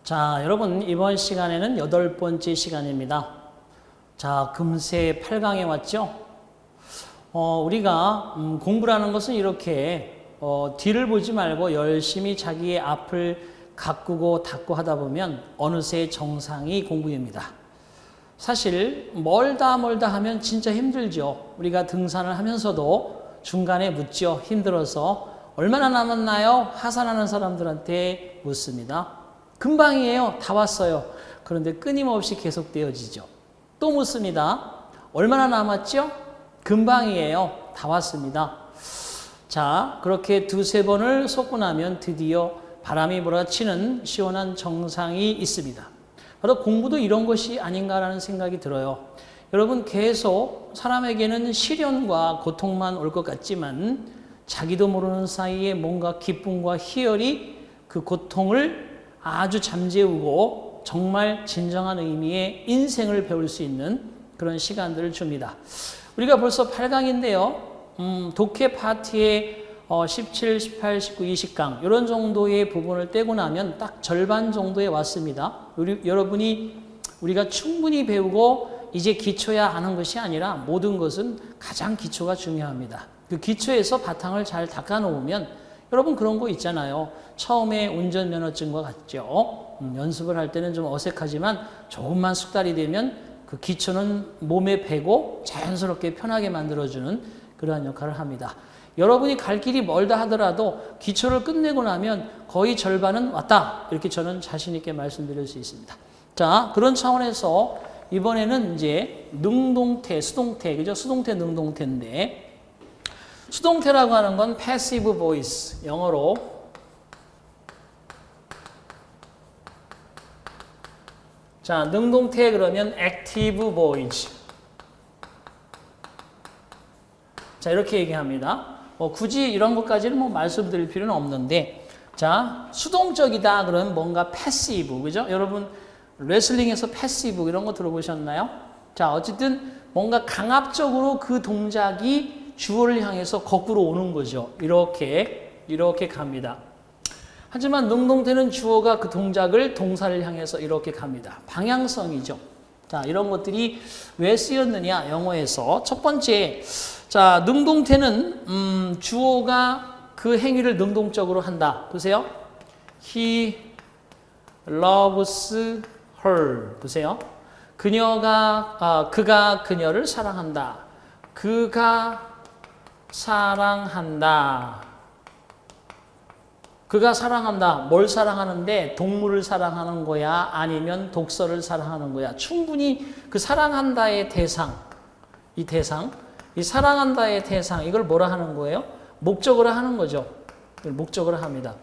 자, 여러분 이번 시간에는 8번째 시간입니다. 자, 금세 8강에 왔죠? 우리가 공부라는 것은 이렇게 뒤를 보지 말고 열심히 자기의 앞을 가꾸고 닦고 하다 보면 어느새 정상이 공부입니다. 사실 멀다 하면 진짜 힘들죠. 우리가 등산을 하면서도 중간에 묻죠. 힘들어서 얼마나 남았나요? 하산하는 사람들한테 묻습니다. 금방이에요. 다 왔어요. 그런데 끊임없이 계속되어지죠. 또 묻습니다. 얼마나 남았죠? 금방이에요. 다 왔습니다. 자, 그렇게 두세 번을 쏟고 나면 드디어 바람이 몰아치는 시원한 정상이 있습니다. 바로 공부도 이런 것이 아닌가라는 생각이 들어요. 여러분 계속 사람에게는 시련과 고통만 올 것 같지만 자기도 모르는 사이에 뭔가 기쁨과 희열이 그 고통을 아주 잠재우고 정말 진정한 의미의 인생을 배울 수 있는 그런 시간들을 줍니다. 우리가 벌써 8강인데요. 독해 파트의 17, 18, 19, 20강 이런 정도의 부분을 떼고 나면 딱 절반 정도에 왔습니다. 우리가 충분히 배우고 이제 기초야 하는 것이 아니라 모든 것은 가장 기초가 중요합니다. 그 기초에서 바탕을 잘 닦아 놓으면 여러분 그런 거 있잖아요. 처음에 운전면허증과 같죠. 연습을 할 때는 좀 어색하지만 조금만 숙달이 되면 그 기초는 몸에 배고 자연스럽게 편하게 만들어주는 그러한 역할을 합니다. 여러분이 갈 길이 멀다 하더라도 기초를 끝내고 나면 거의 절반은 왔다. 이렇게 저는 자신 있게 말씀드릴 수 있습니다. 자, 그런 차원에서 이번에는 이제 능동태, 수동태, 그죠? 수동태, 능동태인데 수동태라고 하는 건 passive voice, 영어로 자, 능동태 그러면 active voice. 자, 이렇게 얘기합니다. 굳이 이런 것까지는 말씀드릴 필요는 없는데, 자, 수동적이다 그러면 뭔가 passive, 그죠? 여러분 레슬링에서 passive 이런 거 들어보셨나요? 자, 어쨌든 뭔가 강압적으로 그 동작이 주어를 향해서 거꾸로 오는 거죠. 이렇게 갑니다. 하지만 능동태는 주어가 그 동작을 동사를 향해서 이렇게 갑니다. 방향성이죠. 자, 이런 것들이 왜 쓰였느냐, 영어에서. 첫 번째, 자, 능동태는 주어가 그 행위를 능동적으로 한다. 보세요. He loves her. 보세요. 그가 그녀를 사랑한다. 그가 사랑한다. 그가 사랑한다. 뭘 사랑하는데? 동물을 사랑하는 거야? 아니면 독서를 사랑하는 거야? 충분히 그 사랑한다의 대상, 이 사랑한다의 대상, 이걸 뭐라 하는 거예요? 목적으로 하는 거죠. 목적으로 합니다.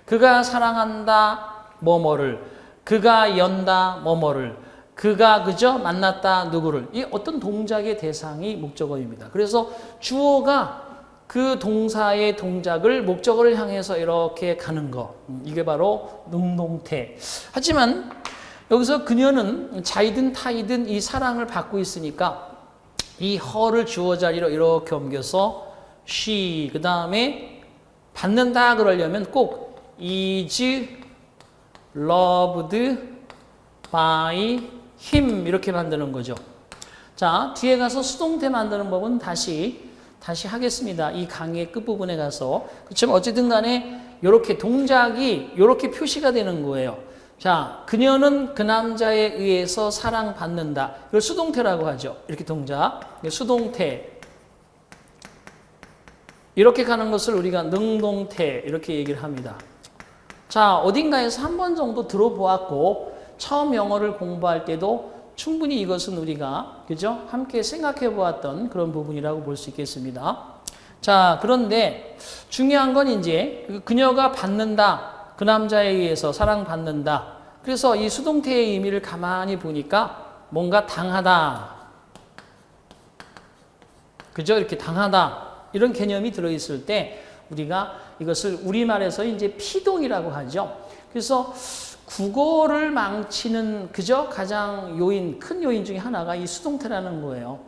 그가 사랑한다, 뭐뭐를. 그가 연다, 뭐뭐를. 그가 그저 만났다 누구를. 이 어떤 동작의 대상이 목적어입니다. 그래서 주어가 그 동사의 동작을 목적어를 향해서 이렇게 가는 거. 이게 바로 능동태. 하지만 여기서 그녀는 자이든 타이든 이 사랑을 받고 있으니까 이 her를 주어 자리로 이렇게 옮겨서 she 그 다음에 받는다 그러려면 꼭 is loved by him 이렇게 만드는 거죠. 자, 뒤에 가서 수동태 만드는 법은 다시 하겠습니다. 이 강의 끝부분에 가서. 그렇지만 어쨌든 간에 이렇게 동작이 이렇게 표시가 되는 거예요. 자, 그녀는 그 남자에 의해서 사랑받는다. 이걸 수동태라고 하죠. 이렇게 동작. 수동태. 이렇게 가는 것을 우리가 능동태 이렇게 얘기를 합니다. 자, 어딘가에서 한 번 정도 들어보았고 처음 영어를 공부할 때도 충분히 이것은 우리가 그죠? 함께 생각해 보았던 그런 부분이라고 볼 수 있겠습니다. 자, 그런데 중요한 건 이제 그녀가 받는다. 그 남자에 의해서 사랑받는다. 그래서 이 수동태의 의미를 가만히 보니까 뭔가 당하다. 그죠? 이렇게 당하다. 이런 개념이 들어있을 때 우리가 이것을 우리말에서 이제 피동이라고 하죠. 그래서 국어를 망치는 그저 가장 큰 요인 중에 하나가 이 수동태라는 거예요.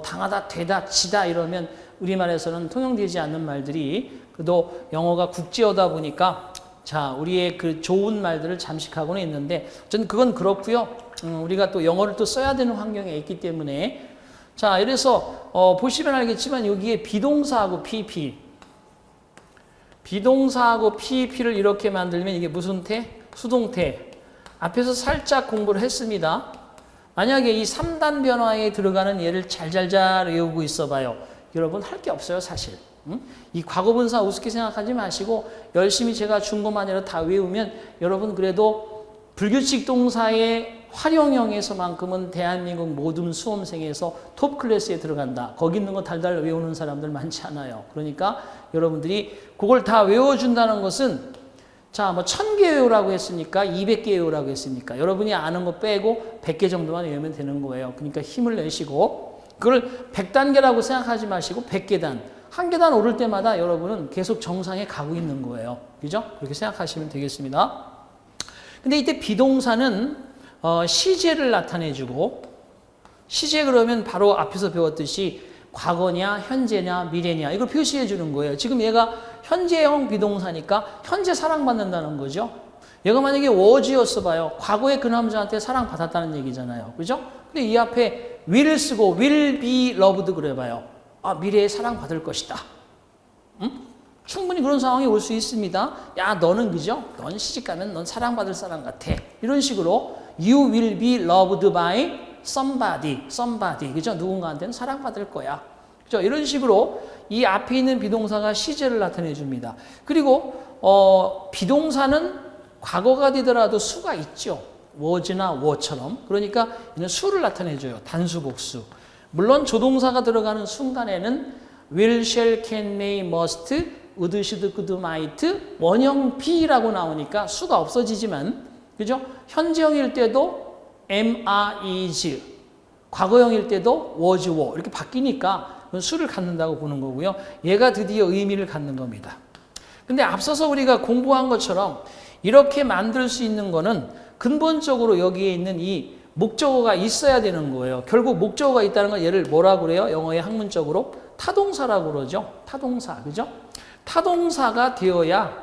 당하다, 되다, 지다 이러면 우리말에서는 통용되지 않는 말들이 그래도 영어가 국제어다 보니까 자, 우리의 그 좋은 말들을 잠식하고는 있는데, 저는 그건 그렇고요. 우리가 또 영어를 또 써야 되는 환경에 있기 때문에. 자, 이래서, 보시면 알겠지만, 여기에 비동사하고 PP. 비동사하고 PP를 이렇게 만들면 이게 무슨 태? 수동태. 앞에서 살짝 공부를 했습니다. 만약에 이 3단 변화에 들어가는 예를 잘 외우고 있어 봐요. 여러분 할 게 없어요, 사실. 이 과거분사 우습게 생각하지 마시고 열심히 제가 준 것만 아니라 다 외우면 여러분 그래도 불규칙 동사의 활용형에서만큼은 대한민국 모든 수험생에서 톱 클래스에 들어간다. 거기 있는 거 달달 외우는 사람들 많지 않아요. 그러니까 여러분들이 그걸 다 외워준다는 것은 자, 뭐 1000개 외우라고 했으니까 200개 외우라고 했으니까 여러분이 아는 거 빼고 100개 정도만 외우면 되는 거예요. 그러니까 힘을 내시고 그걸 100단계라고 생각하지 마시고 100계단. 한 계단 오를 때마다 여러분은 계속 정상에 가고 있는 거예요. 그죠? 그렇게 생각하시면 되겠습니다. 근데 이때 비동사는 시제를 나타내주고 시제 그러면 바로 앞에서 배웠듯이 과거냐 현재냐 미래냐 이걸 표시해 주는 거예요. 지금 얘가 현재형 비동사니까 현재 사랑받는다는 거죠. 얘가 만약에 was였어 봐요. 과거에 그 남자한테 사랑받았다는 얘기잖아요. 그죠? 근데 이 앞에 will 쓰고 will be loved 그래 봐요. 아, 미래에 사랑받을 것이다. 충분히 그런 상황이 올 수 있습니다. 야, 너는 그죠? 넌 시집가면 넌 사랑받을 사람 같아. 이런 식으로 you will be loved by somebody. 그죠? 누군가한테는 사랑받을 거야. 그죠? 이런 식으로 이 앞에 있는 비동사가 시제를 나타내 줍니다. 그리고 비동사는 과거가 되더라도 수가 있죠. was나 were처럼. 그러니까 이는 수를 나타내 줘요. 단수, 복수. 물론 조동사가 들어가는 순간에는 will, shall, can, may, must, would, should, could, might, 원형 be라고 나오니까 수가 없어지지만 그죠? 현재형일 때도 am, are, is, 과거형일 때도 was, were 이렇게 바뀌니까 수를 갖는다고 보는 거고요. 얘가 드디어 의미를 갖는 겁니다. 근데 앞서서 우리가 공부한 것처럼 이렇게 만들 수 있는 거는 근본적으로 여기에 있는 이 목적어가 있어야 되는 거예요. 결국 목적어가 있다는 건 얘를 뭐라고 그래요? 영어의 학문적으로 타동사라고 그러죠. 타동사, 그죠? 타동사가 되어야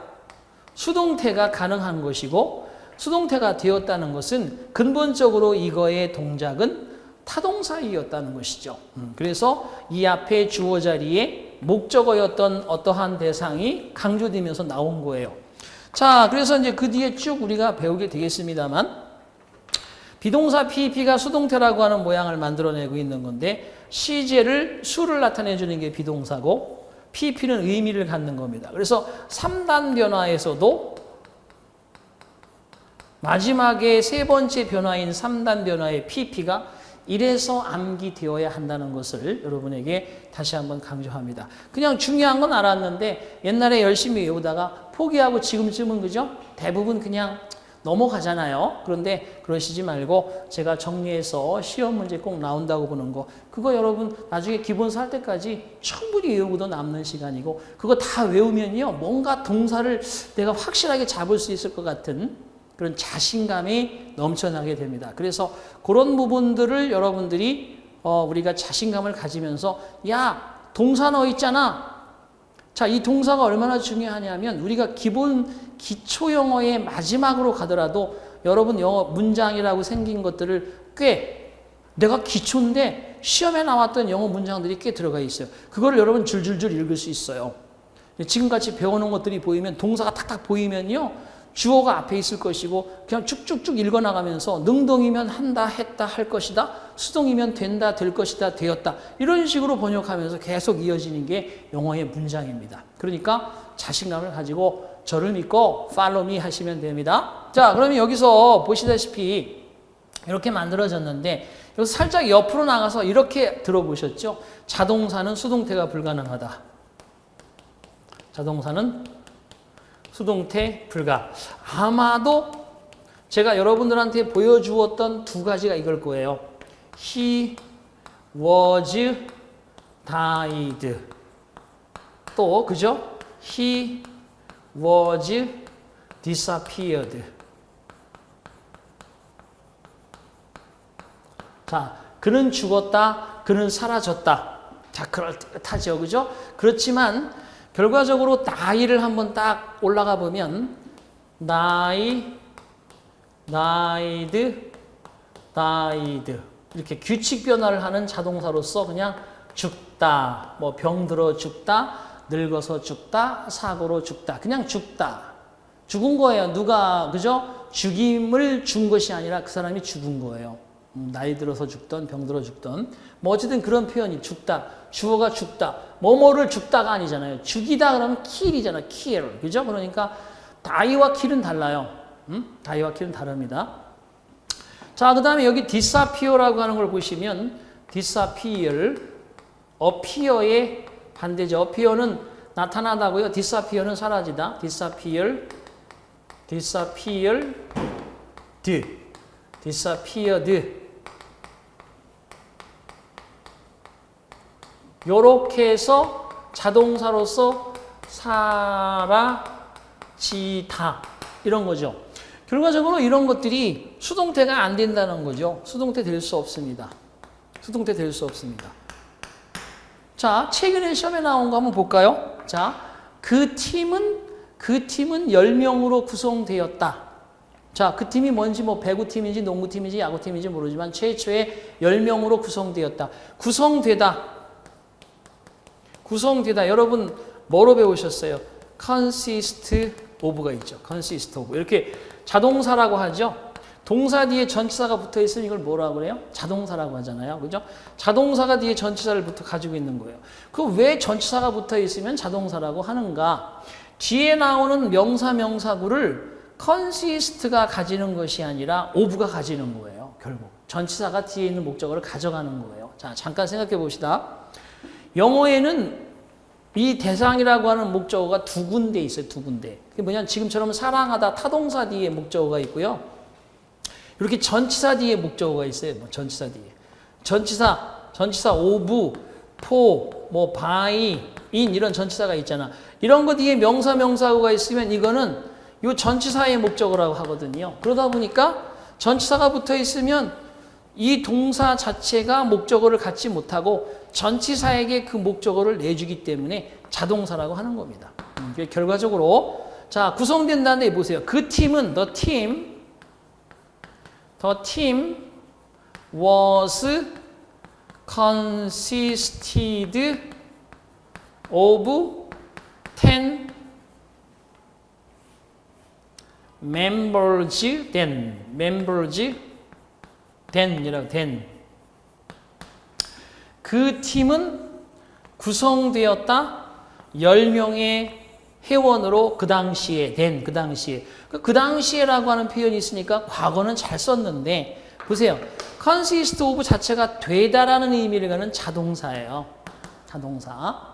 수동태가 가능한 것이고 수동태가 되었다는 것은 근본적으로 이거의 동작은 타동사이었다는 것이죠. 그래서 이 앞에 주어 자리에 목적어였던 어떠한 대상이 강조되면서 나온 거예요. 자, 그래서 이제 그 뒤에 쭉 우리가 배우게 되겠습니다만 비동사 PP가 수동태라고 하는 모양을 만들어내고 있는 건데 시제를 수를 나타내주는 게 비동사고 PP는 의미를 갖는 겁니다. 그래서 3단 변화에서도 마지막에 세 번째 변화인 3단 변화의 PP가 이래서 암기되어야 한다는 것을 여러분에게 다시 한번 강조합니다. 그냥 중요한 건 알았는데 옛날에 열심히 외우다가 포기하고 지금쯤은 그죠? 대부분 그냥 넘어가잖아요. 그런데 그러시지 말고 제가 정리해서 시험 문제 꼭 나온다고 보는 거 그거 여러분 나중에 기본사 할 때까지 충분히 외우고도 남는 시간이고 그거 다 외우면요 뭔가 동사를 내가 확실하게 잡을 수 있을 것 같은 그런 자신감이 넘쳐나게 됩니다. 그래서 그런 부분들을 여러분들이 우리가 자신감을 가지면서 야 동사 너 있잖아. 자, 이 동사가 얼마나 중요하냐면 우리가 기초 영어의 마지막으로 가더라도 여러분 영어 문장이라고 생긴 것들을 꽤 내가 기초인데 시험에 나왔던 영어 문장들이 꽤 들어가 있어요. 그거를 여러분 줄줄줄 읽을 수 있어요. 지금같이 배워놓은 것들이 보이면 동사가 탁탁 보이면요. 주어가 앞에 있을 것이고 그냥 쭉쭉쭉 읽어나가면서 능동이면 한다, 했다, 할 것이다. 수동이면 된다, 될 것이다, 되었다. 이런 식으로 번역하면서 계속 이어지는 게 영어의 문장입니다. 그러니까 자신감을 가지고 저를 믿고 follow me 하시면 됩니다. 자, 그러면 여기서 보시다시피 이렇게 만들어졌는데 여기서 살짝 옆으로 나가서 이렇게 들어보셨죠? 자동사는 수동태가 불가능하다. 자동사는 수동태 불가. 아마도 제가 여러분들한테 보여주었던 두 가지가 이걸 거예요. He was died. 또 그죠? He was disappeared. 자, 그는 죽었다. 그는 사라졌다. 자, 그럴듯하죠. 그죠? 그렇지만 결과적으로 나이를 한번 딱 올라가 보면 died. 이렇게 규칙 변화를 하는 자동사로서 그냥 죽다, 뭐 병들어 죽다, 늙어서 죽다, 사고로 죽다, 그냥 죽다. 죽은 거예요. 누가, 그죠? 죽임을 준 것이 아니라 그 사람이 죽은 거예요. 나이 들어서 죽던, 병들어 죽던. 뭐 어쨌든 그런 표현이 죽다, 주어가 죽다, 뭐뭐를 죽다가 아니잖아요. 죽이다 그러면 kill이잖아, kill. 그죠? 그러니까 die와 kill은 달라요. die와 kill은 다릅니다. 자, 그 다음에 여기 disappear라고 하는 걸 보시면 disappear, appear의 반대죠. appear는 나타나다고요. disappear는 사라지다. disappeared. 요렇게 해서 자동사로서 사라지다. 이런 거죠. 결과적으로 이런 것들이 수동태가 안 된다는 거죠. 수동태 될 수 없습니다. 수동태 될 수 없습니다. 자, 최근에 시험에 나온 거 한번 볼까요? 자, 그 팀은 10명으로 구성되었다. 자, 그 팀이 뭔지 뭐 배구팀인지 농구팀인지 야구팀인지 모르지만 최초에 10명으로 구성되었다. 구성되다. 여러분 뭐로 배우셨어요? consist of가 있죠. consist of. 이렇게 자동사라고 하죠. 동사 뒤에 전치사가 붙어 있으면 이걸 뭐라고 그래요? 자동사라고 하잖아요. 그죠? 자동사가 뒤에 전치사를 가지고 있는 거예요. 그 왜 전치사가 붙어 있으면 자동사라고 하는가? 뒤에 나오는 명사, 명사구를 consist가 가지는 것이 아니라 of가 가지는 거예요. 결국. 전치사가 뒤에 있는 목적어를 가져가는 거예요. 자, 잠깐 생각해 봅시다. 영어에는 이 대상이라고 하는 목적어가 두 군데 있어요. 두 군데. 그게 뭐냐면 지금처럼 사랑하다 타동사 뒤에 목적어가 있고요. 이렇게 전치사 뒤에 목적어가 있어요. 뭐 전치사 뒤에. 전치사 of, for, 뭐 by, in 이런 전치사가 있잖아. 이런 거 뒤에 명사, 명사구가 있으면 이거는 이 전치사의 목적어라고 하거든요. 그러다 보니까 전치사가 붙어 있으면 이 동사 자체가 목적어를 갖지 못하고 전치사에게 그 목적어를 내주기 때문에 자동사라고 하는 겁니다. 결과적으로 자, 구성된다는데 보세요. 그 팀은 the team was consisted of 10 members then. 그 팀은 구성되었다 10명의 회원으로 그 당시에 그 당시에라고 하는 표현이 있으니까 과거는 잘 썼는데 보세요. consist of 자체가 되다라는 의미를 갖는 자동사예요. 자동사.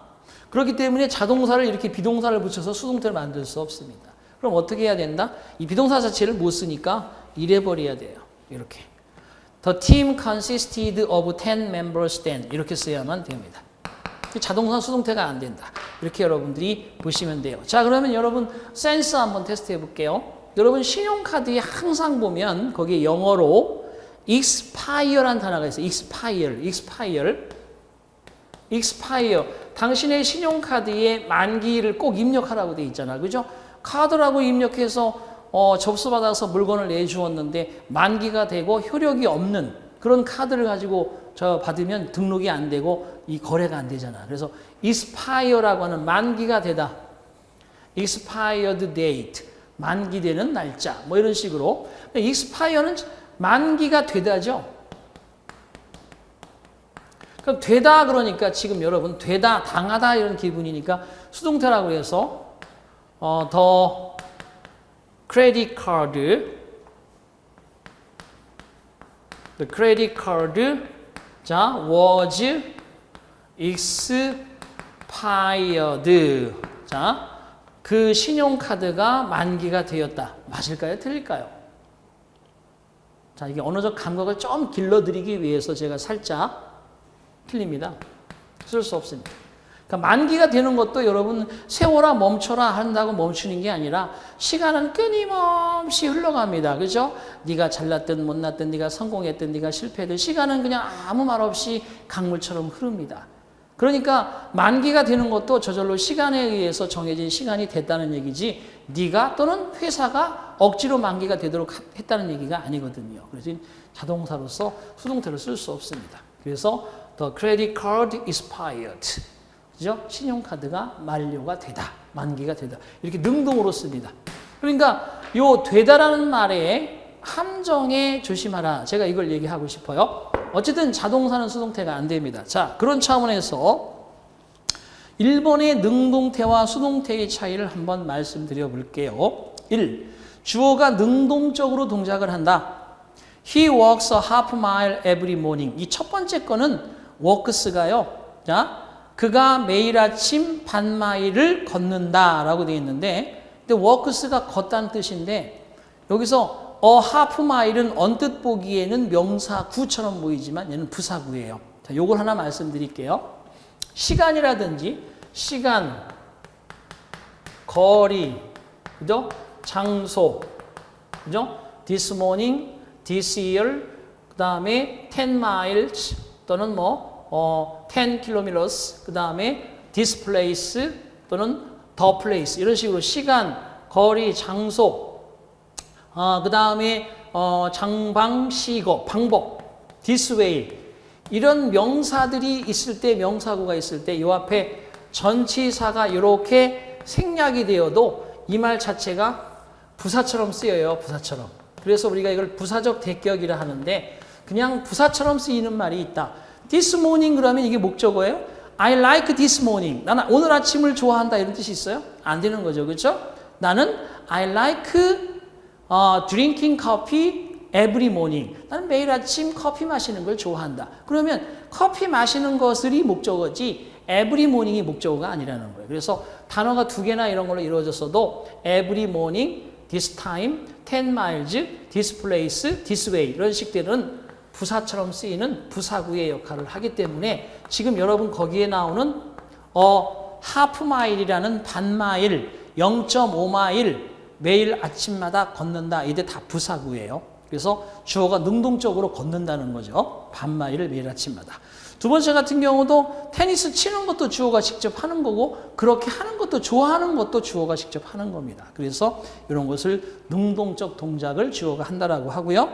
그렇기 때문에 자동사를 이렇게 비동사를 붙여서 수동태를 만들 수 없습니다. 그럼 어떻게 해야 된다? 이 비동사 자체를 못 쓰니까 잃어버려야 돼요. 이렇게. The team consisted of 10 members then. 이렇게 써야만 됩니다. 자동사 수동태가 안 된다. 이렇게 여러분들이 보시면 돼요. 자, 그러면 여러분 센스 한번 테스트 해볼게요. 여러분 신용카드에 항상 보면 거기에 영어로 expire라는 단어가 있어요. expire. 당신의 신용카드에 만기를 꼭 입력하라고 돼 있잖아. 그죠? 카드라고 입력해서 접수받아서 물건을 내주었는데 만기가 되고 효력이 없는 그런 카드를 가지고 받으면 등록이 안 되고 이 거래가 안 되잖아. 그래서 expire라고 하는 만기가 되다. expired date. 만기되는 날짜. 뭐 이런 식으로. expire는 만기가 되다죠. 그럼 되다 그러니까 지금 여러분 되다, 당하다 이런 기분이니까 수동태라고 해서 the credit card 자 was expired 자 그 신용카드가 만기가 되었다. 맞을까요? 틀릴까요? 자, 이게 언어적 감각을 좀 길러드리기 위해서 제가 살짝 틀립니다. 쓸 수 없습니다. 그러니까 만기가 되는 것도 여러분 세워라 멈춰라 한다고 멈추는 게 아니라 시간은 끊임없이 흘러갑니다. 그죠? 네가 잘났든 못났든 네가 성공했든 네가 실패했든 시간은 그냥 아무 말 없이 강물처럼 흐릅니다. 그러니까 만기가 되는 것도 저절로 시간에 의해서 정해진 시간이 됐다는 얘기지 네가 또는 회사가 억지로 만기가 되도록 했다는 얘기가 아니거든요. 그래서 자동사로서 수동태를 쓸 수 없습니다. 그래서 the credit card expired. 그죠? 신용카드가 만료가 되다. 만기가 되다. 이렇게 능동으로 씁니다. 그러니까 요 되다라는 말에 함정에 조심하라. 제가 이걸 얘기하고 싶어요. 어쨌든 자동사는 수동태가 안 됩니다. 자, 그런 차원에서 일본의 능동태와 수동태의 차이를 한번 말씀드려 볼게요. 1. 주어가 능동적으로 동작을 한다. He walks a half mile every morning. 이 첫 번째 거는 walks가요. 자, 그가 매일 아침 반마일을 걷는다라고 되어 있는데, 근데 walks가 걷다는 뜻인데 여기서 half mile은 언뜻 보기에는 명사구처럼 보이지만 얘는 부사구예요. 자, 요걸 하나 말씀드릴게요. 시간이라든지 시간, 거리, 그죠? 장소, 그죠? This morning, this year, 그 다음에 10 miles 또는 10 kilometers, 그 다음에 this place 또는 the place 이런 식으로 시간, 거리, 장소, 그 다음에 장방시거, 방법, this way 이런 명사들이 있을 때, 명사구가 있을 때 이 앞에 전치사가 이렇게 생략이 되어도 이 말 자체가 부사처럼 쓰여요. 부사처럼. 그래서 우리가 이걸 부사적 대격이라 하는데 그냥 부사처럼 쓰이는 말이 있다. This morning 그러면 이게 목적어예요? I like this morning. 나는 오늘 아침을 좋아한다 이런 뜻이 있어요? 안 되는 거죠. 그렇죠? 나는 I like drinking coffee every morning. 나는 매일 아침 커피 마시는 걸 좋아한다. 그러면 커피 마시는 것이 목적어지 every morning이 목적어가 아니라는 거예요. 그래서 단어가 두 개나 이런 걸로 이루어졌어도 every morning, this time, 10 miles, this place, this way 이런 식들은 부사처럼 쓰이는 부사구의 역할을 하기 때문에 지금 여러분 거기에 나오는 half mile이라는 반마일, 0.5마일 매일 아침마다 걷는다. 이게 다 부사구예요. 그래서 주어가 능동적으로 걷는다는 거죠. 반마일을 매일 아침마다. 두 번째 같은 경우도 테니스 치는 것도 주어가 직접 하는 거고 그렇게 하는 것도 좋아하는 것도 주어가 직접 하는 겁니다. 그래서 이런 것을 능동적 동작을 주어가 한다라고 하고요.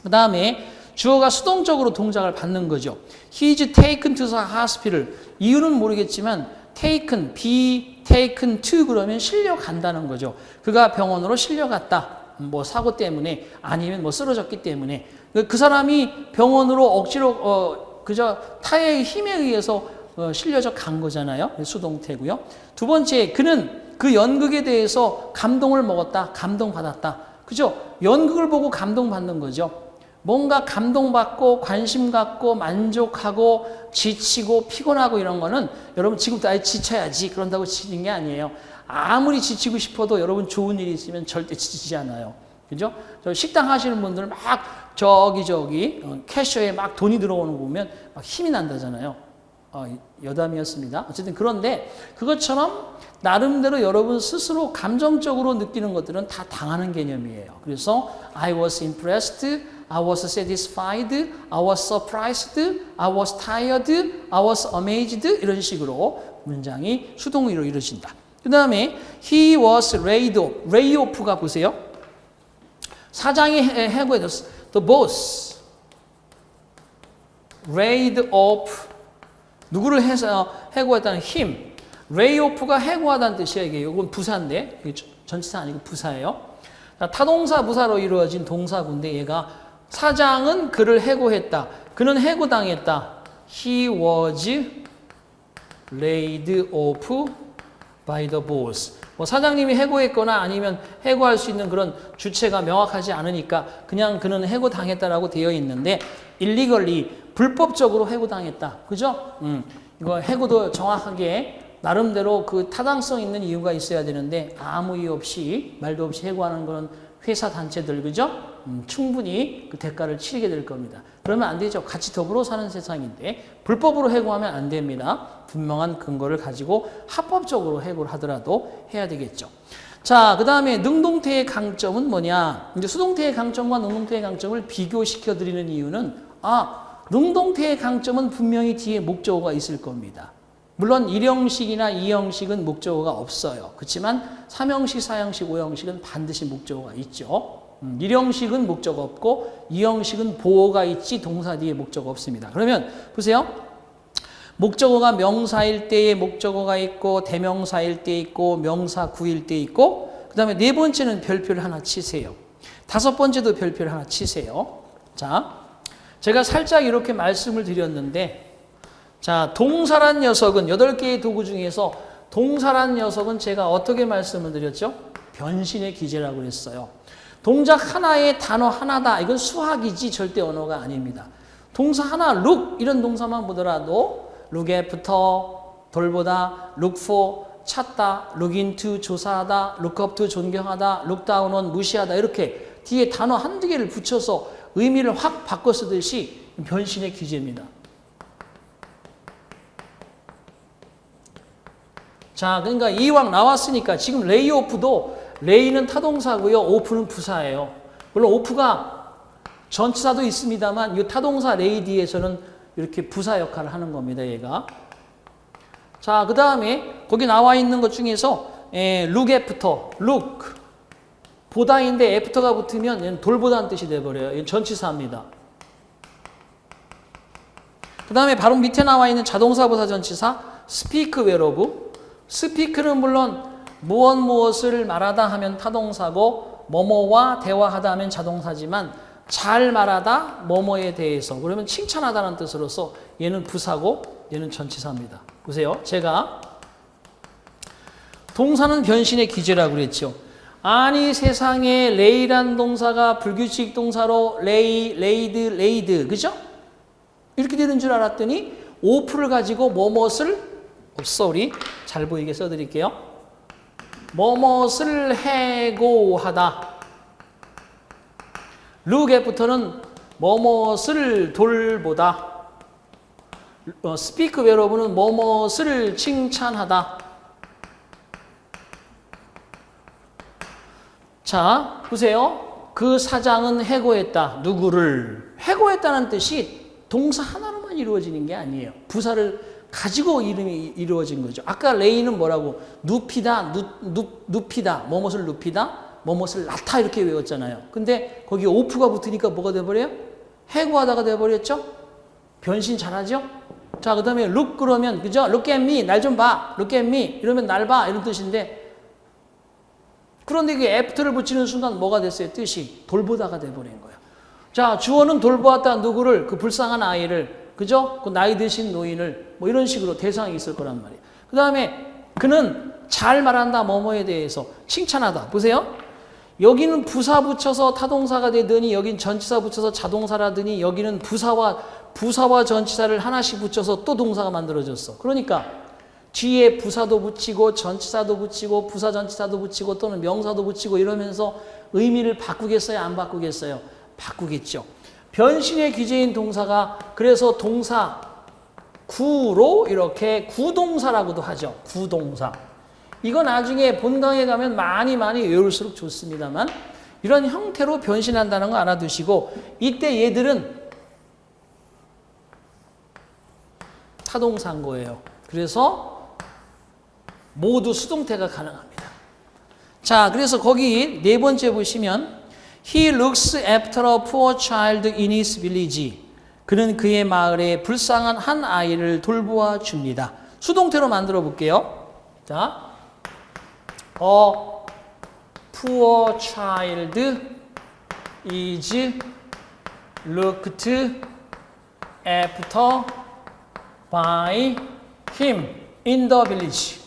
그 다음에 주어가 수동적으로 동작을 받는 거죠. He is taken to the hospital. 이유는 모르겠지만 taken, be taken to 그러면 실려간다는 거죠. 그가 병원으로 실려갔다. 뭐 사고 때문에 아니면 뭐 쓰러졌기 때문에 그 사람이 병원으로 억지로 그저 타의 힘에 의해서 실려져 간 거잖아요. 수동태고요. 두 번째, 그는 그 연극에 대해서 감동을 먹었다. 감동받았다. 그죠? 연극을 보고 감동받는 거죠. 뭔가 감동받고 관심 갖고 만족하고 지치고 피곤하고 이런 거는 여러분 지금부터 아예 지쳐야지 그런다고 지치는 게 아니에요. 아무리 지치고 싶어도 여러분 좋은 일이 있으면 절대 지치지 않아요. 그죠? 저 식당 하시는 분들은 막 저기 캐셔에 막 돈이 들어오는 거 보면 막 힘이 난다잖아요. 여담이었습니다. 어쨌든 그런데 그것처럼 나름대로 여러분 스스로 감정적으로 느끼는 것들은 다 당하는 개념이에요. 그래서 I was impressed, I was satisfied, I was surprised, I was tired, I was amazed 이런 식으로 문장이 수동으로 이루어진다. 그 다음에 he was laid off. lay off가 보세요. 사장이 해고해졌어. The boss laid off. 누구를 해고했다는 him. lay off가 해고하다는 뜻이에요. 이건 부사인데 이게 전치사 아니고 부사예요. 타동사 부사로 이루어진 동사구인데 얘가 사장은 그를 해고했다. 그는 해고당했다. He was laid off by the boss. 뭐 사장님이 해고했거나 아니면 해고할 수 있는 그런 주체가 명확하지 않으니까 그냥 그는 해고당했다라고 되어 있는데 illegally 불법적으로 해고당했다. 그죠? 이거 해고도 정확하게 나름대로 그 타당성 있는 이유가 있어야 되는데 아무 이유 없이 말도 없이 해고하는 그런 회사 단체들 그죠? 충분히 그 대가를 치르게 될 겁니다. 그러면 안 되죠. 같이 더불어 사는 세상인데 불법으로 해고하면 안 됩니다. 분명한 근거를 가지고 합법적으로 해고를 하더라도 해야 되겠죠. 자, 그 다음에 능동태의 강점은 뭐냐? 이제 수동태의 강점과 능동태의 강점을 비교시켜 드리는 이유는 능동태의 강점은 분명히 뒤에 목적어가 있을 겁니다. 물론 1형식이나 2형식은 목적어가 없어요. 그렇지만 3형식, 4형식, 5형식은 반드시 목적어가 있죠. 1형식은 목적어 없고 2형식은 보어가 있지 동사 뒤에 목적어 없습니다. 그러면 보세요. 목적어가 명사일 때에 목적어가 있고 대명사일 때 있고 명사 구일 때 있고 그 다음에 네 번째는 별표를 하나 치세요. 다섯 번째도 별표를 하나 치세요. 자, 제가 살짝 이렇게 말씀을 드렸는데 자, 동사란 녀석은 8개의 도구 중에서 동사란 녀석은 제가 어떻게 말씀을 드렸죠? 변신의 기제라고 그랬어요. 동작 하나에 단어 하나다. 이건 수학이지 절대 언어가 아닙니다. 동사 하나, look 이런 동사만 보더라도 look after, 돌보다, look for, 찾다, look into, 조사하다, look up to, 존경하다, look down on, 무시하다 이렇게 뒤에 단어 한두 개를 붙여서 의미를 확 바꿔 쓰듯이 변신의 기제입니다. 자, 그러니까 이왕 나왔으니까 지금 레이오프도 레이는 타동사고요. 오프는 부사예요. 물론 오프가 전치사도 있습니다만 이 타동사 레이 뒤에서는 이렇게 부사 역할을 하는 겁니다. 얘가. 자, 그 다음에 거기 나와 있는 것 중에서 look after, look 보다인데 after가 붙으면 얘는 돌보다는 뜻이 돼버려요. 얘는 전치사입니다. 그 다음에 바로 밑에 나와 있는 자동사 부사 전치사 speak whereof. speak는 물론 무엇을 말하다 하면 타동사고 뭐뭐와 대화하다 하면 자동사지만 잘 말하다 뭐뭐에 대해서 그러면 칭찬하다는 뜻으로서 얘는 부사고 얘는 전치사입니다. 보세요. 제가 동사는 변신의 기제라고 그랬죠. 아니 세상에 레이란 동사가 불규칙 동사로 레이, 레이드, 레이드 그죠? 이렇게 되는 줄 알았더니 오프를 가지고 뭐뭇을 쏘리 잘 보이게 써드릴게요. 뭐뭇을 해고하다. look after는 뭐뭇을 돌보다. speak whereof는 뭐뭇을 칭찬하다. 자, 보세요. 그 사장은 해고했다. 누구를? 해고했다는 뜻이 동사 하나로만 이루어지는 게 아니에요. 부사를 가지고 이름이 이루어진 거죠. 아까 레이는 뭐라고? 눕히다, 눕히다, 뭐뭇을 눕히다, 뭐뭇을 낳다 이렇게 외웠잖아요. 근데 거기 오프가 붙으니까 뭐가 돼버려요? 해고하다가 돼버렸죠? 변신 잘하죠? 자, 그 다음에 look 그러면, 그죠? look at me, 날 좀 봐. look at me, 이러면 날 봐. 이런 뜻인데, 그런데 이게 after를 붙이는 순간 뭐가 됐어요? 뜻이 돌보다가 돼버린 거예요. 자, 주어는 돌보았다. 누구를? 그 불쌍한 아이를. 그죠? 그 나이 드신 노인을 뭐 이런 식으로 대상이 있을 거란 말이에요. 그 다음에 그는 잘 말한다 뭐뭐에 대해서 칭찬하다. 보세요. 여기는 부사 붙여서 타동사가 되더니 여긴 전치사 붙여서 자동사라더니 여기는 부사와 전치사를 하나씩 붙여서 또 동사가 만들어졌어. 그러니까 뒤에 부사도 붙이고 전치사도 붙이고 부사 전치사도 붙이고 또는 명사도 붙이고 이러면서 의미를 바꾸겠어요? 안 바꾸겠어요? 바꾸겠죠. 변신의 기제인 동사가 그래서 동사 구로 이렇게 구동사라고도 하죠. 구동사. 이거 나중에 본강에 가면 많이 외울수록 좋습니다만 이런 형태로 변신한다는 거 알아두시고 이때 얘들은 타동사인 거예요. 그래서 모두 수동태가 가능합니다. 자, 그래서 거기 네 번째 보시면 He looks after a poor child in his village. 그는 그의 마을에 불쌍한 한 아이를 돌보아 줍니다. 수동태로 만들어 볼게요. 자, a poor child is looked after by him in the village.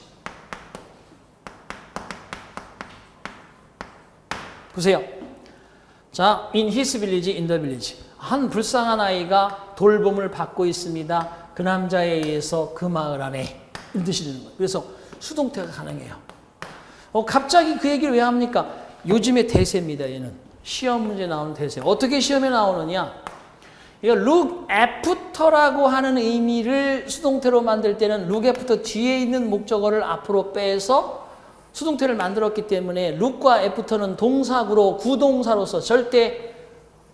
보세요. 자, in his village, in the village. 한 불쌍한 아이가 돌봄을 받고 있습니다. 그 남자에 의해서 그 마을 안에. 이런 뜻이 되는 거예요. 그래서 수동태가 가능해요. 갑자기 그 얘기를 왜 합니까? 요즘의 대세입니다. 얘는. 시험 문제 나오는 대세. 어떻게 시험에 나오느냐? 이거 look after라고 하는 의미를 수동태로 만들 때는 look after 뒤에 있는 목적어를 앞으로 빼서 수동태를 만들었기 때문에 look과 after는 동사구로 구동사로서 절대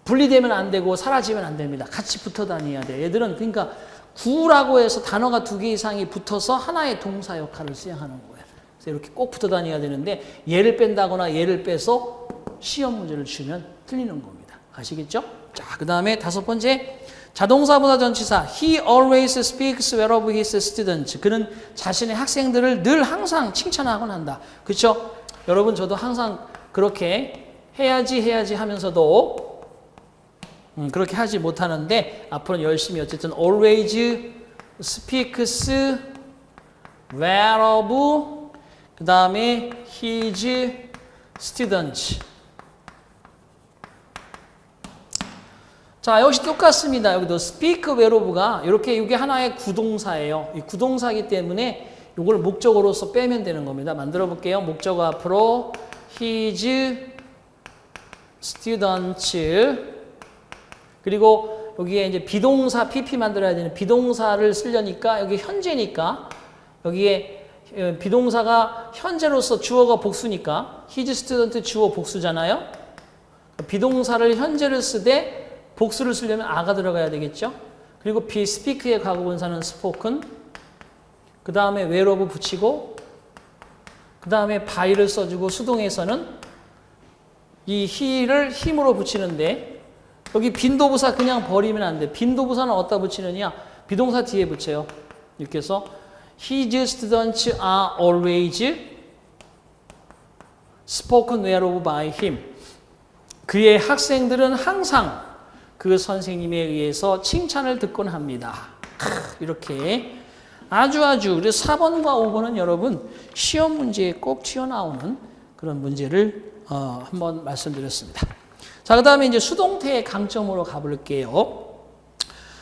분리되면 안 되고 사라지면 안 됩니다. 같이 붙어 다녀야 돼. 얘들은 그러니까 구라고 해서 단어가 2개 이상이 붙어서 하나의 동사 역할을 수행하는 거예요. 그래서 이렇게 꼭 붙어 다녀야 되는데 얘를 뺀다거나 얘를 빼서 시험 문제를 주면 틀리는 겁니다. 아시겠죠? 자, 그 다음에 5번째 자동사보다 전치사 He always speaks well of his students. 그는 자신의 학생들을 늘 항상 칭찬하곤 한다. 그렇죠? 여러분 저도 항상 그렇게 해야지 하면서도 그렇게 하지 못하는데 앞으로는 열심히 어쨌든 always speaks well of 그 다음에 his students. 자, 역시 똑같습니다. 여기도 speak well of가 이렇게 이게 하나의 구동사예요. 이 구동사이기 때문에 이걸 목적어로서 빼면 되는 겁니다. 만들어 볼게요. 목적어 앞으로 his students 그리고 여기에 이제 비동사 PP 만들어야 되는 비동사를 쓰려니까 여기 현재니까 여기에 비동사가 현재로서 주어가 복수니까 his student 주어 복수잖아요. 비동사를 현재를 쓰되 복수를 쓰려면 아가 들어가야 되겠죠. 그리고 speak의 과거분사는 spoken 그 다음에 well of 붙이고 그 다음에 by를 써주고 수동에서는 이 he를 힘으로 붙이는데 여기 빈도부사 그냥 버리면 안 돼. 빈도부사는 어디다 붙이느냐? 비동사 뒤에 붙여요. 이렇게 해서 His students are always spoken well of by him. 그의 학생들은 항상 그 선생님에 의해서 칭찬을 듣곤 합니다. 이렇게 아주 그래서 4번과 5번은 여러분 시험 문제에 꼭 튀어나오는 그런 문제를 한번 말씀드렸습니다. 자, 그 다음에 이제 수동태의 강점으로 가볼게요.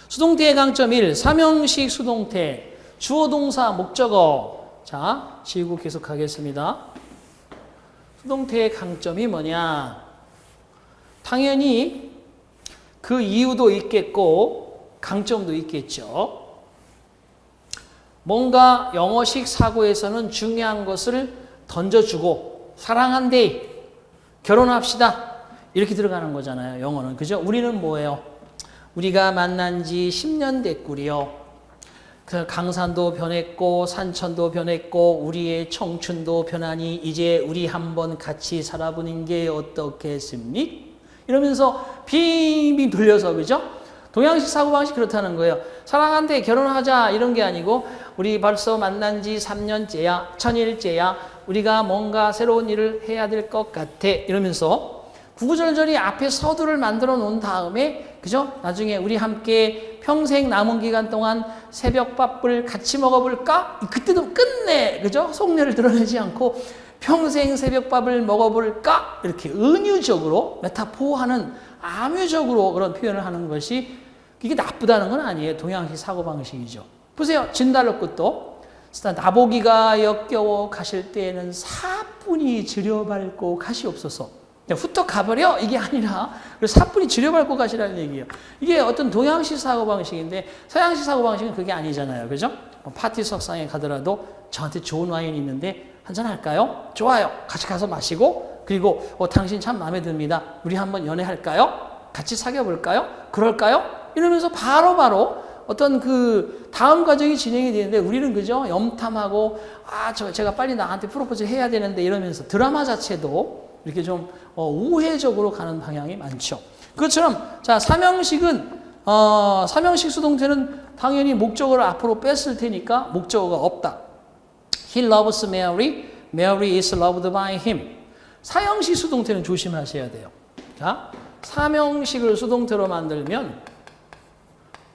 수동태의 강점 1, 삼형식 수동태, 주어, 동사, 목적어. 자, 지우고 계속 가겠습니다. 수동태의 강점이 뭐냐? 당연히 그 이유도 있겠고 강점도 있겠죠. 뭔가 영어식 사고에서는 중요한 것을 던져주고 사랑한대, 결혼합시다 이렇게 들어가는 거잖아요. 영어는. 그죠? 우리는 뭐예요? 우리가 만난 지 10년 됐구려. 그 강산도 변했고 산천도 변했고 우리의 청춘도 변하니 이제 우리 한번 같이 살아보는 게 어떻겠습니까? 이러면서 빙빙 돌려서 그죠? 동양식 사고방식 그렇다는 거예요. 사랑한대 결혼하자 이런 게 아니고 우리 벌써 만난 지 3년째야 1000일째야 우리가 뭔가 새로운 일을 해야 될 것 같아 이러면서 구구절절히 앞에 서두를 만들어 놓은 다음에 그죠? 나중에 우리 함께 평생 남은 기간 동안 새벽밥을 같이 먹어볼까? 그때도 끝내 그죠? 속내를 드러내지 않고 평생 새벽밥을 먹어볼까? 이렇게 은유적으로 메타포하는 암유적으로 그런 표현을 하는 것이 이게 나쁘다는 건 아니에요. 동양식 사고방식이죠. 보세요. 진달래꽃도 나보기가 역겨워 가실 때에는 사뿐히 들여밟고 가시옵소서. 후떡 가버려? 이게 아니라 사뿐히 들여밟고 가시라는 얘기예요. 이게 어떤 동양식 사고방식인데 서양식 사고방식은 그게 아니잖아요. 그죠? 파티 석상에 가더라도 저한테 좋은 와인이 있는데 한잔 할까요? 좋아요. 같이 가서 마시고 그리고 당신 참 마음에 듭니다. 우리 한번 연애할까요? 같이 사귀어 볼까요? 그럴까요? 이러면서 바로바로 어떤 그 다음 과정이 진행이 되는데 우리는 그죠? 염탐하고 제가 빨리 나한테 프로포즈 해야 되는데 이러면서 드라마 자체도 이렇게 좀 우회적으로 가는 방향이 많죠. 그것처럼 자 삼형식은 삼형식 수동태는 당연히 목적어를 앞으로 뺐을 테니까 목적어가 없다. He loves Mary. Mary is loved by him. 사형식 수동태는 조심하셔야 돼요. 자, 삼형식을 수동태로 만들면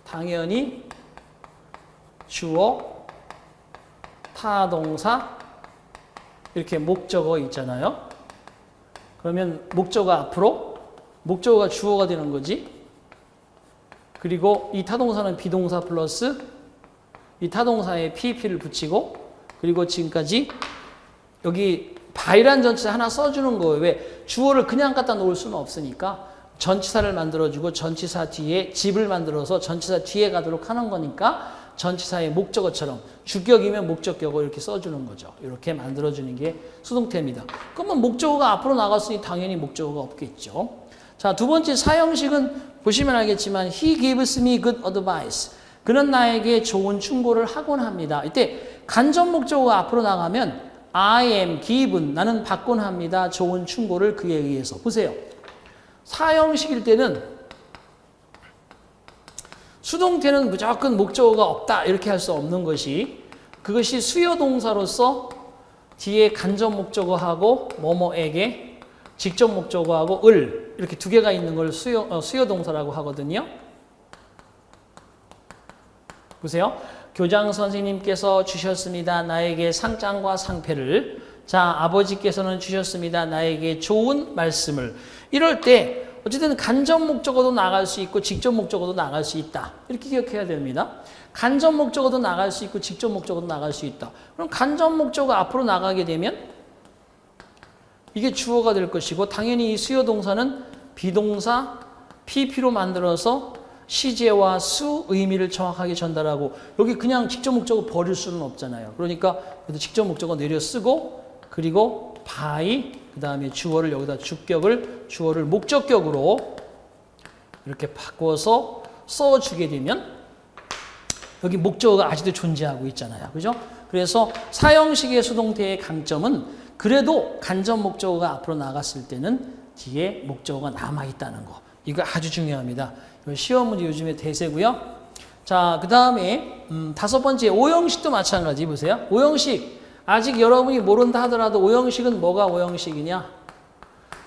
당연히 주어, 타동사 이렇게 목적어 있잖아요. 그러면 목적어 앞으로 목적어가 주어가 되는 거지. 그리고 이 타동사는 비동사 플러스 이 타동사에 PP를 붙이고 그리고 지금까지 여기 by란 전치사 하나 써주는 거예요. 왜? 주어를 그냥 갖다 놓을 수는 없으니까 전치사를 만들어주고 전치사 뒤에 집을 만들어서 전치사 뒤에 가도록 하는 거니까 전치사의 목적어처럼 주격이면 목적격어 이렇게 써주는 거죠. 이렇게 만들어주는 게 수동태입니다. 그러면 목적어가 앞으로 나갔으니 당연히 목적어가 없겠죠. 자, 두 번째 사형식은 보시면 알겠지만 he gives me good advice. 그는 나에게 좋은 충고를 하곤 합니다. 이때 간접 목적어가 앞으로 나가면 I am given, 나는 받곤 합니다. 좋은 충고를 그에 의해서. 보세요. 사형식일 때는 수동태는 무조건 목적어가 없다 이렇게 할 수 없는 것이, 그것이 수요 동사로서 뒤에 간접 목적어하고 뭐뭐에게, 직접 목적어하고 을 이렇게 두 개가 있는 걸 수요 동사라고 하거든요. 보세요. 교장 선생님께서 주셨습니다. 나에게 상장과 상패를. 자, 아버지께서는 주셨습니다. 나에게 좋은 말씀을. 이럴 때 어쨌든 간접 목적어도 나갈 수 있고 직접 목적어도 나갈 수 있다. 이렇게 기억해야 됩니다. 간접 목적어도 나갈 수 있고 직접 목적어도 나갈 수 있다. 그럼 간접 목적어 앞으로 나가게 되면 이게 주어가 될 것이고, 당연히 이 수요 동사는 비동사 PP로 만들어서 시제와 수 의미를 정확하게 전달하고, 여기 그냥 직접 목적어 버릴 수는 없잖아요. 그러니까 직접 목적어 내려 쓰고, 그리고 by 그 다음에 주어를 여기다 주어를 목적격으로 이렇게 바꿔서 써주게 되면 여기 목적어가 아직도 존재하고 있잖아요. 그죠? 그래서 사형식의 수동태의 강점은 그래도 간접 목적어가 앞으로 나갔을 때는 뒤에 목적어가 남아있다는 거. 이거 아주 중요합니다. 시험 문제 요즘에 대세고요. 자, 그 다음에 다섯 번째 오형식도 마찬가지. 보세요. 오형식. 아직 여러분이 모른다 하더라도 오형식은 뭐가 오형식이냐?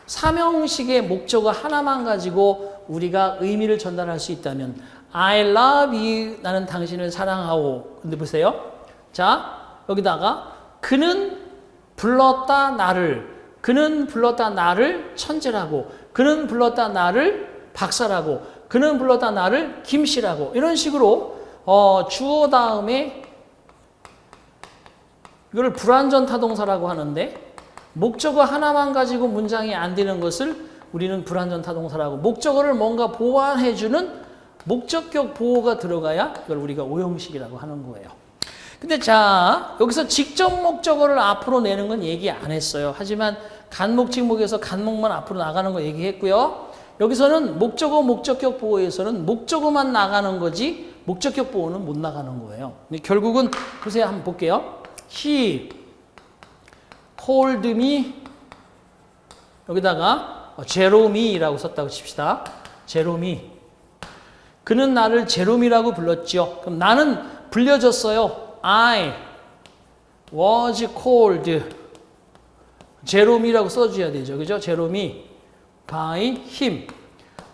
삼형식의 목적어 하나만 가지고 우리가 의미를 전달할 수 있다면 I love you, 나는 당신을 사랑하오. 근데 보세요. 자, 여기다가 그는 불렀다 나를, 그는 불렀다 나를 천재라고, 그는 불렀다 나를 박사라고, 그는 불렀다 나를 김씨라고, 이런 식으로 주어 다음에 이걸 불완전 타동사라고 하는데, 목적어 하나만 가지고 문장이 안 되는 것을 우리는 불완전 타동사라고, 목적어를 뭔가 보완해주는 목적격 보호가 들어가야 이걸 우리가 오형식이라고 하는 거예요. 근데 자, 여기서 직접 목적어를 앞으로 내는 건 얘기 안 했어요. 하지만 간목, 직목에서 간목만 앞으로 나가는 거 얘기했고요. 여기서는 목적어, 목적격 보호에서는 목적어만 나가는 거지 목적격 보호는 못 나가는 거예요. 근데 결국은 보세요. 한번 볼게요. He called me, 여기다가 제로미라고 썼다고 칩시다. 제로미. 그는 나를 제로미라고 불렀죠. 그럼 나는 불려졌어요. I was called 제로미라고 써줘야 되죠. 그죠? 제로미 by him.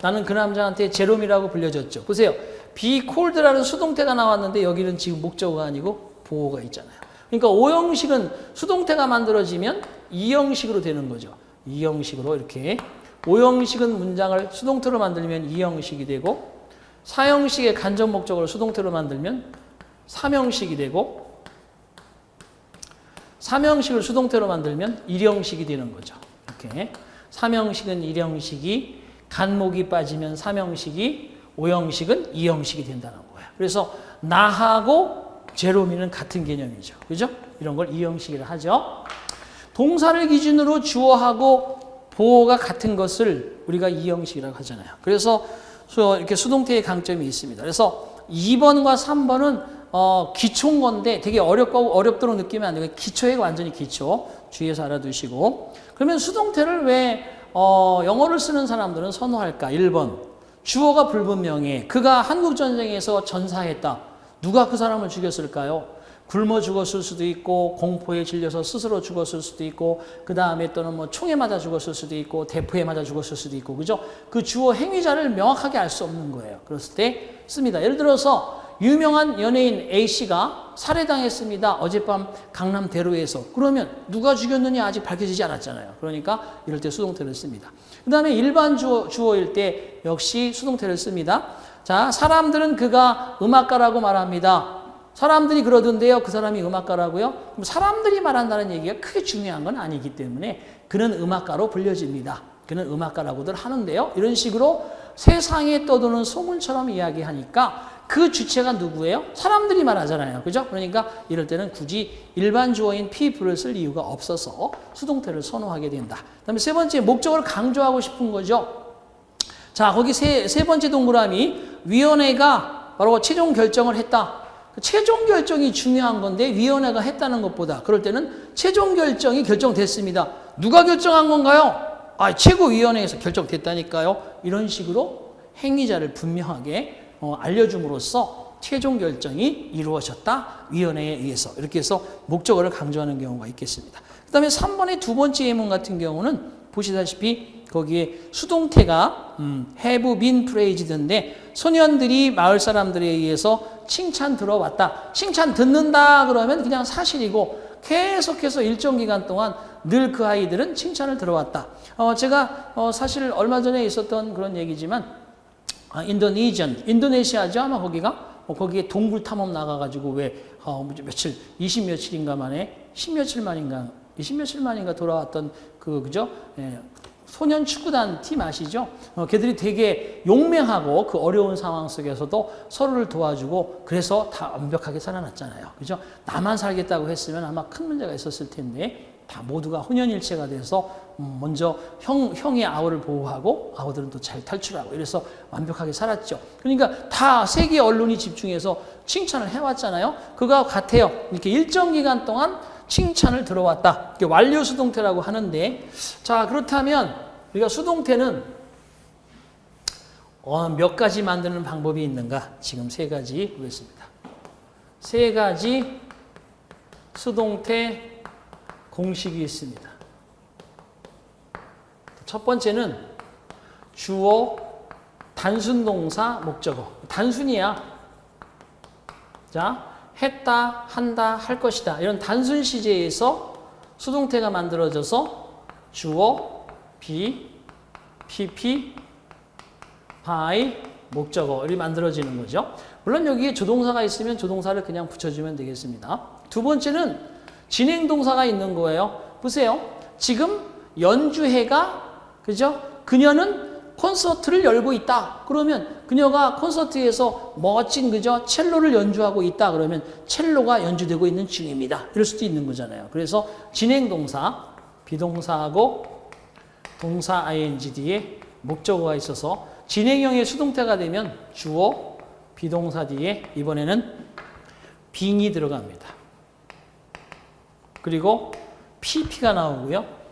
나는 그 남자한테 제로미라고 불려졌죠. 보세요. be called라는 수동태가 나왔는데 여기는 지금 목적어가 아니고 보호가 있잖아요. 그러니까 오형식은 수동태가 만들어지면 이형식으로 되는 거죠. 이형식으로 이렇게. 오형식은 문장을 수동태로 만들면 이형식이 되고, 사형식의 간접 목적어를 수동태로 만들면 삼형식이 되고, 삼형식을 수동태로 만들면 일형식이 되는 거죠. 이렇게. 삼형식은 일형식이, 간목이 빠지면 삼형식이, 오형식은 이형식이 된다는 거예요. 그래서 나하고 제로미는 같은 개념이죠. 그죠? 이런 걸 이형식이라 하죠. 동사를 기준으로 주어하고 보어가 같은 것을 우리가 이형식이라고 하잖아요. 그래서 이렇게 수동태의 강점이 있습니다. 그래서 2번과 3번은 기초인 건데 되게 어렵다고 느끼면 안 되고, 기초에 완전히 기초. 주의해서 알아두시고. 그러면 수동태를 왜 영어를 쓰는 사람들은 선호할까? 1번. 주어가 불분명해. 그가 한국전쟁에서 전사했다. 누가 그 사람을 죽였을까요? 굶어 죽었을 수도 있고, 공포에 질려서 스스로 죽었을 수도 있고, 그 다음에 또는 뭐 총에 맞아 죽었을 수도 있고, 대포에 맞아 죽었을 수도 있고, 그죠? 그 주어 행위자를 명확하게 알 수 없는 거예요. 그랬을 때 씁니다. 예를 들어서 유명한 연예인 A씨가 살해당했습니다. 어젯밤 강남 대로에서. 그러면 누가 죽였느냐 아직 밝혀지지 않았잖아요. 그러니까 이럴 때 수동태를 씁니다. 그 다음에 일반 주어일 때 역시 수동태를 씁니다. 자, 사람들은 그가 음악가라고 말합니다. 사람들이 그러던데요. 그 사람이 음악가라고요? 그럼 사람들이 말한다는 얘기가 크게 중요한 건 아니기 때문에 그는 음악가로 불려집니다. 그는 음악가라고들 하는데요. 이런 식으로 세상에 떠도는 소문처럼 이야기하니까 그 주체가 누구예요? 사람들이 말하잖아요. 그죠? 그러니까 이럴 때는 굳이 일반 주어인 people를 쓸 이유가 없어서 수동태를 선호하게 된다. 그 다음에 세 번째, 목적어를 강조하고 싶은 거죠. 자, 거기 세 번째 동그라미, 위원회가 바로 최종 결정을 했다. 최종 결정이 중요한 건데 위원회가 했다는 것보다 그럴 때는 최종 결정이 결정됐습니다. 누가 결정한 건가요? 최고위원회에서 결정됐다니까요. 이런 식으로 행위자를 분명하게 알려줌으로써 최종 결정이 이루어졌다. 위원회에 의해서. 이렇게 해서 목적어를 강조하는 경우가 있겠습니다. 그 다음에 3번의 두 번째 예문 같은 경우는 보시다시피 거기에 수동태가 have been praised인데 소년들이 마을 사람들에 의해서 칭찬 들어왔다. 칭찬 듣는다 그러면 그냥 사실이고 계속해서 일정 기간 동안 늘 그 아이들은 칭찬을 들어왔다. 제가 사실 얼마 전에 있었던 그런 얘기지만 인도네시아죠 아마 거기가 거기에 동굴 탐험 나가가지고 왜 며칠 20 며칠인가 만에 10 며칠 만인가 20 며칠 만인가 돌아왔던 그죠? 예. 소년 축구단 팀 아시죠? 걔들이 되게 용맹하고 그 어려운 상황 속에서도 서로를 도와주고 그래서 다 완벽하게 살아났잖아요. 그죠? 나만 살겠다고 했으면 아마 큰 문제가 있었을 텐데 다 모두가 혼연일체가 돼서 먼저 형의 아우를 보호하고 아우들은 또 잘 탈출하고 이래서 완벽하게 살았죠. 그러니까 다 세계 언론이 집중해서 칭찬을 해왔잖아요. 그거 같아요. 이렇게 일정 기간 동안 칭찬을 들어왔다. 이게 완료 수동태라고 하는데, 자, 그렇다면 우리가 수동태는 몇 가지 만드는 방법이 있는가? 지금 세 가지 보겠습니다. 세 가지 수동태 공식이 있습니다. 첫 번째는 주어, 단순 동사, 목적어. 단순이야. 자, 했다, 한다, 할 것이다. 이런 단순 시제에서 수동태가 만들어져서 주어, be, pp, by, 목적어 이 만들어지는 거죠. 물론 여기에 조동사가 있으면 조동사를 그냥 붙여주면 되겠습니다. 두 번째는 진행 동사가 있는 거예요. 보세요. 지금 연주회가 그죠? 그녀는 콘서트를 열고 있다. 그러면 그녀가 콘서트에서 멋진 그죠? 첼로를 연주하고 있다. 그러면 첼로가 연주되고 있는 중입니다. 이럴 수도 있는 거잖아요. 그래서 진행 동사, 비동사하고 동사 ing 뒤에 목적어가 있어서 진행형의 수동태가 되면 주어, 비동사 뒤에 이번에는 being이 들어갑니다. 그리고 pp가 나오고요.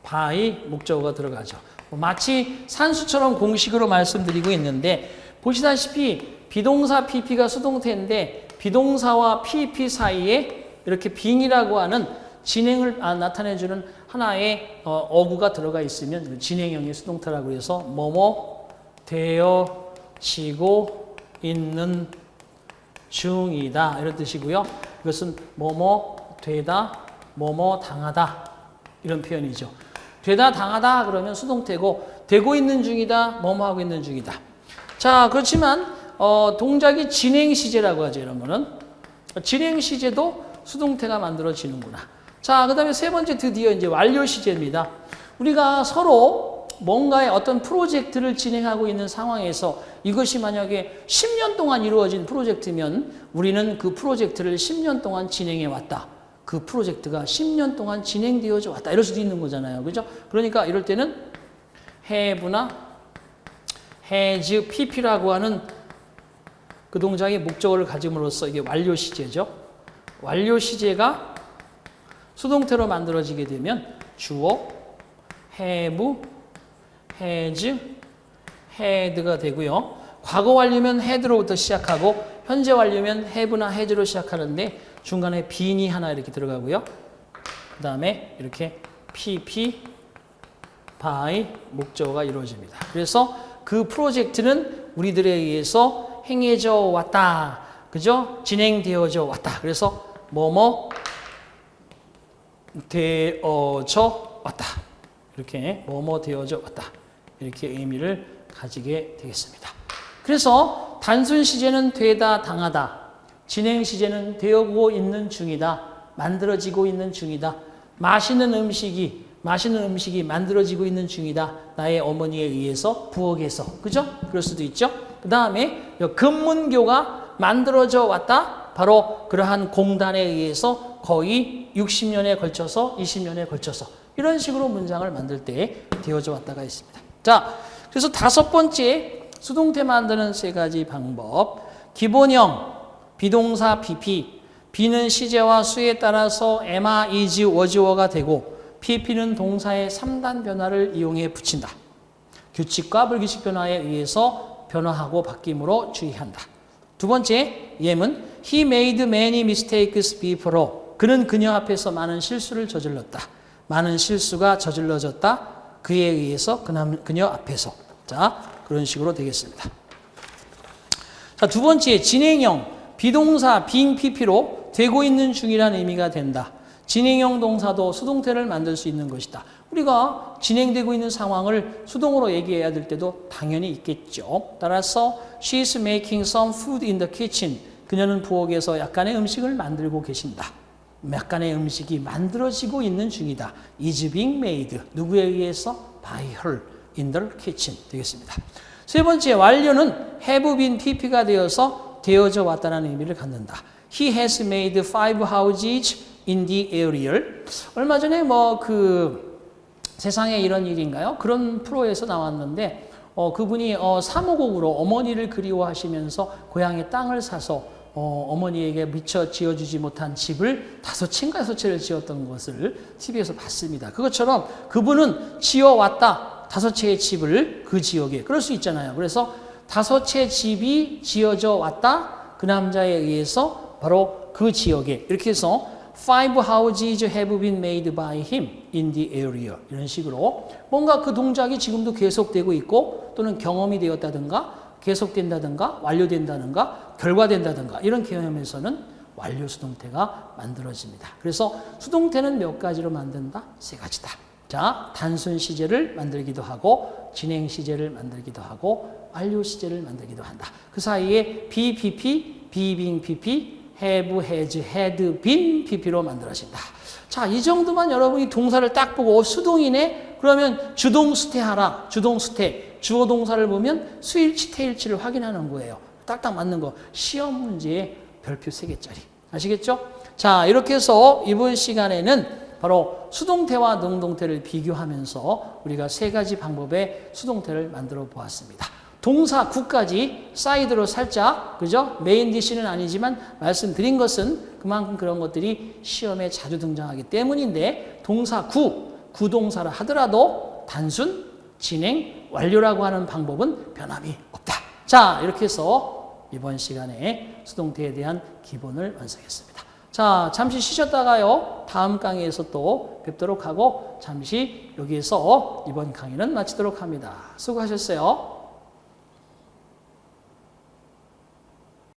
by 목적어가 들어가죠. 마치 산수처럼 공식으로 말씀드리고 있는데 보시다시피 비동사 pp가 수동태인데 비동사와 pp 사이에 이렇게 being이라고 하는 진행을 나타내주는 하나의 어구가 들어가 있으면 진행형의 수동태라고 해서 뭐뭐 되어지고 있는 중이다 이런 뜻이고요. 이것은 뭐뭐 되다, 뭐뭐 당하다 이런 표현이죠. 되다 당하다 그러면 수동태고 되고 있는 중이다, 뭐뭐 하고 있는 중이다. 자, 그렇지만 동작이 진행 시제라고 하죠. 이런 거는 진행 시제도 수동태가 만들어지는구나. 자, 그다음에 세 번째 드디어 이제 완료 시제입니다. 우리가 서로 뭔가의 어떤 프로젝트를 진행하고 있는 상황에서 이것이 만약에 10년 동안 이루어진 프로젝트면 우리는 그 프로젝트를 10년 동안 진행해 왔다. 그 프로젝트가 10년 동안 진행되어져 왔다. 이럴 수도 있는 거잖아요. 그죠? 그러니까 이럴 때는 have나 has, pp라고 하는 그 동작의 목적어를 가짐으로써 이게 완료 시제죠. 완료 시제가 수동태로 만들어지게 되면 주어, have, has, had가 되고요. 과거 완료면 had로부터 시작하고 현재 완료면 have나 has로 시작하는데 중간에 being이 하나 이렇게 들어가고요. 그 다음에 이렇게 pp, by, 목적어가 이루어집니다. 그래서 그 프로젝트는 우리들에 의해서 행해져 왔다. 그죠? 진행되어져 왔다. 그래서 뭐뭐 되어져 왔다. 이렇게 뭐뭐 되어져 왔다. 이렇게 의미를 가지게 되겠습니다. 그래서 단순 시제는 되다, 당하다. 진행 시제는 되어오고 있는 중이다. 만들어지고 있는 중이다. 맛있는 음식이 만들어지고 있는 중이다. 나의 어머니에 의해서 부엌에서. 그죠? 그럴 수도 있죠. 그 다음에 금문교가 만들어져 왔다. 바로 그러한 공단에 의해서 거의 60년에 걸쳐서 20년에 걸쳐서 이런 식으로 문장을 만들 때 되어져 왔다가 있습니다. 자, 그래서 5번째 수동태 만드는 3가지 방법. 기본형, 비동사 PP, B는 시제와 수에 따라서 am, is, was, were가 되고 PP는 동사의 3단 변화를 이용해 붙인다. 규칙과 불규칙 변화에 의해서 변화하고 바뀜으로 주의한다. 2번째, 예문 He made many mistakes before. 그는 그녀 앞에서 많은 실수를 저질렀다. 많은 실수가 저질러졌다. 그에 의해서 그녀 앞에서. 자, 그런 식으로 되겠습니다. 자, 2번째, 진행형 비동사 being PP로 되고 있는 중이라는 의미가 된다. 진행형 동사도 수동태를 만들 수 있는 것이다. 우리가 진행되고 있는 상황을 수동으로 얘기해야 될 때도 당연히 있겠죠. 따라서 She's making some food in the kitchen. 그녀는 부엌에서 약간의 음식을 만들고 계신다. 약간의 음식이 만들어지고 있는 중이다. is being made. 누구에 의해서? by her in the kitchen 되겠습니다. 3번째, 완료는 have been pp가 되어져 왔다는 의미를 갖는다. He has made 5 houses in the area. 얼마 전에 세상에 이런 일인가요? 그런 프로에서 나왔는데 그분이 사무국으로 어머니를 그리워하시면서 고향에 땅을 사서 어머니에게 미처 지어주지 못한 집을 5채인가 6채를 지었던 것을 TV에서 봤습니다. 그것처럼 그분은 지어왔다. 5채의 집을 그 지역에. 그럴 수 있잖아요. 그래서 5채 집이 지어져 왔다. 그 남자에 의해서 바로 그 지역에. 이렇게 해서 5 houses have been made by him in the area. 이런 식으로 뭔가 그 동작이 지금도 계속되고 있고 또는 경험이 되었다든가 계속된다든가 완료된다든가 결과된다든가 이런 개념에서는 완료 수동태가 만들어집니다. 그래서 수동태는 몇 가지로 만든다? 3가지다. 자, 단순 시제를 만들기도 하고 진행 시제를 만들기도 하고 완료 시제를 만들기도 한다. 그 사이에 be PP, be being PP, have, has, had, been PP로 만들어진다. 자, 이 정도만 여러분이 동사를 딱 보고 수동이네? 그러면 주동수태 하라. 주동수태. 주어 동사를 보면 수일치, 태일치를 확인하는 거예요. 딱딱 맞는 거. 시험 문제에 별표 3개짜리. 아시겠죠? 자, 이렇게 해서 이번 시간에는 바로 수동태와 능동태를 비교하면서 우리가 3가지 방법의 수동태를 만들어 보았습니다. 동사 구까지 사이드로 살짝, 그죠? 메인 디시는 아니지만 말씀드린 것은 그만큼 그런 것들이 시험에 자주 등장하기 때문인데 동사 구동사라 하더라도 단순, 진행, 완료라고 하는 방법은 변함이 없다. 자, 이렇게 해서 이번 시간에 수동태에 대한 기본을 완성했습니다. 자, 잠시 쉬셨다가요. 다음 강의에서 또 뵙도록 하고 잠시 여기에서 이번 강의는 마치도록 합니다. 수고하셨어요.